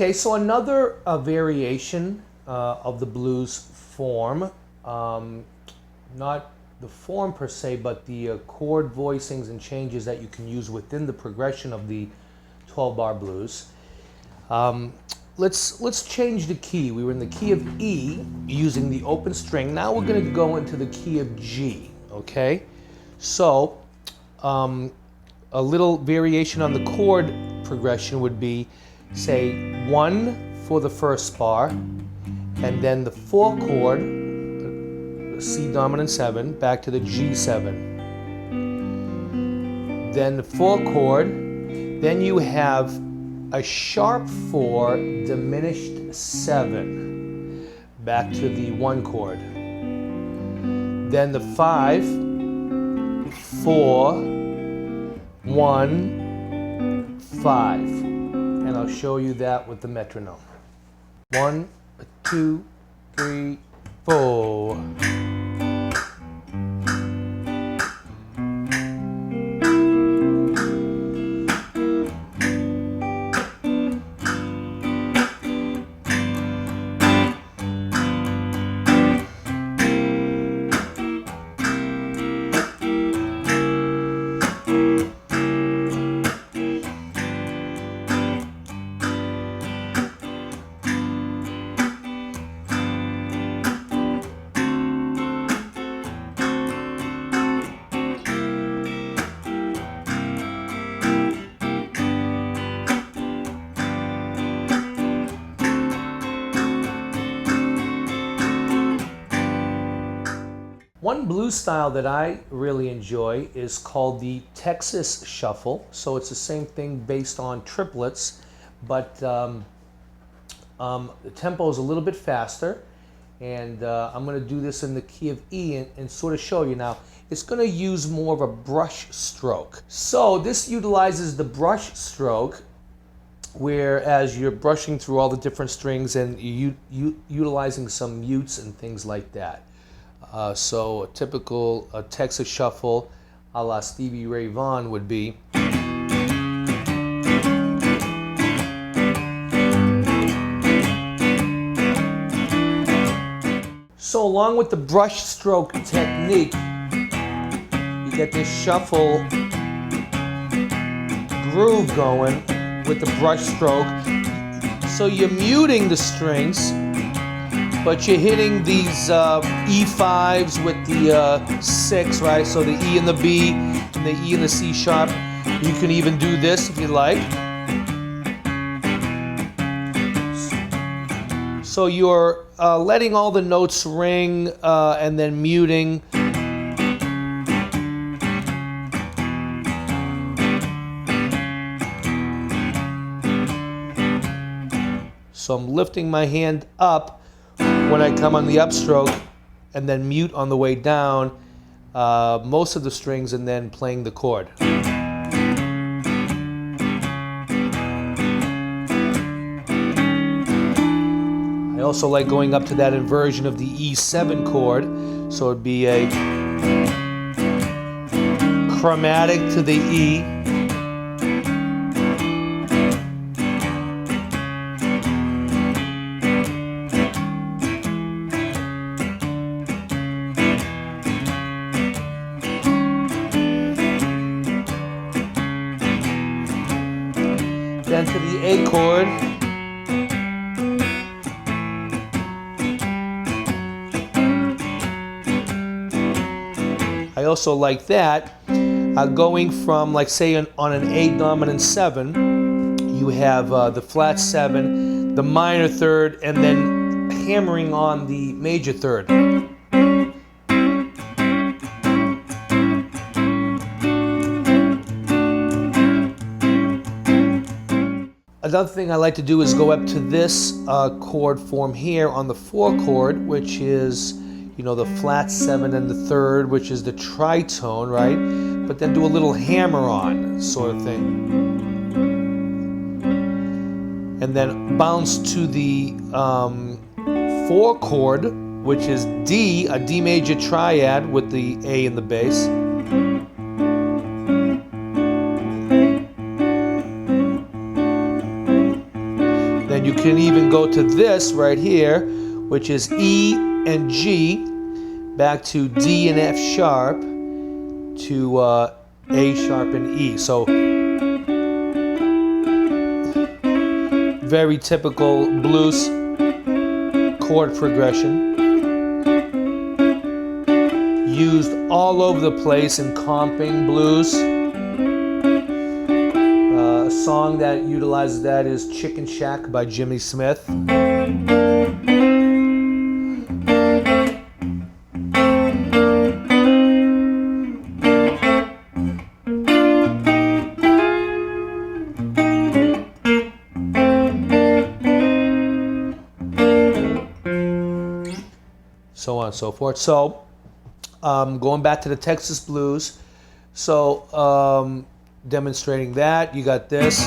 Okay, so another variation of the blues form, not the form per se, but the chord voicings and changes that you can use within the progression of the 12-bar blues. Let's change the key. We were in the key of E using the open string. Now we're going to go into the key of G, okay? So a little variation on the chord progression would be, say, 1 for the first bar, and then the 4 chord, C dominant 7, back to the G7. Then the 4 chord, then you have a sharp 4 diminished 7, back to the 1 chord. Then the 5, 4, 1, 5. And I'll show you that with the metronome. 1, 2, 3, 4. One blues style that I really enjoy is called the Texas Shuffle. So it's the same thing based on triplets, but the tempo is a little bit faster. And I'm going to do this in the key of E and sort of show you now. It's going to use more of a brush stroke. So this utilizes the brush stroke, whereas you're brushing through all the different strings and utilizing some mutes and things like that. So a typical Texas Shuffle a la Stevie Ray Vaughan would be. So along with the brush stroke technique, you get this shuffle groove going with the brush stroke. So you're muting the strings, but you're hitting these E5s with the 6, right? So the E and the B, and the E and the C sharp. You can even do this if you like. So you're letting all the notes ring and then muting. So I'm lifting my hand up when I come on the upstroke, and then mute on the way down most of the strings, and then playing the chord. I also like going up to that inversion of the E7 chord, so it'd be a chromatic to the E. Then to the A chord. I also like that. Going from, like, say, on an A dominant 7, you have the flat 7, the minor third, and then hammering on the major third. Another thing I like to do is go up to this chord form here on the 4 chord, which is, you know, the flat 7 and the third, which is the tritone, right? But then do a little hammer on sort of thing. And then bounce to the 4 chord, which is D, a D major triad with the A in the bass. can even go to this right here, which is E and G, back to D and F sharp, to A sharp and E. So very typical blues chord progression. Used all over the place in comping blues. A song that utilizes that is Chicken Shack by Jimmy Smith. So on and so forth. So going back to the Texas blues, so demonstrating that, you got this.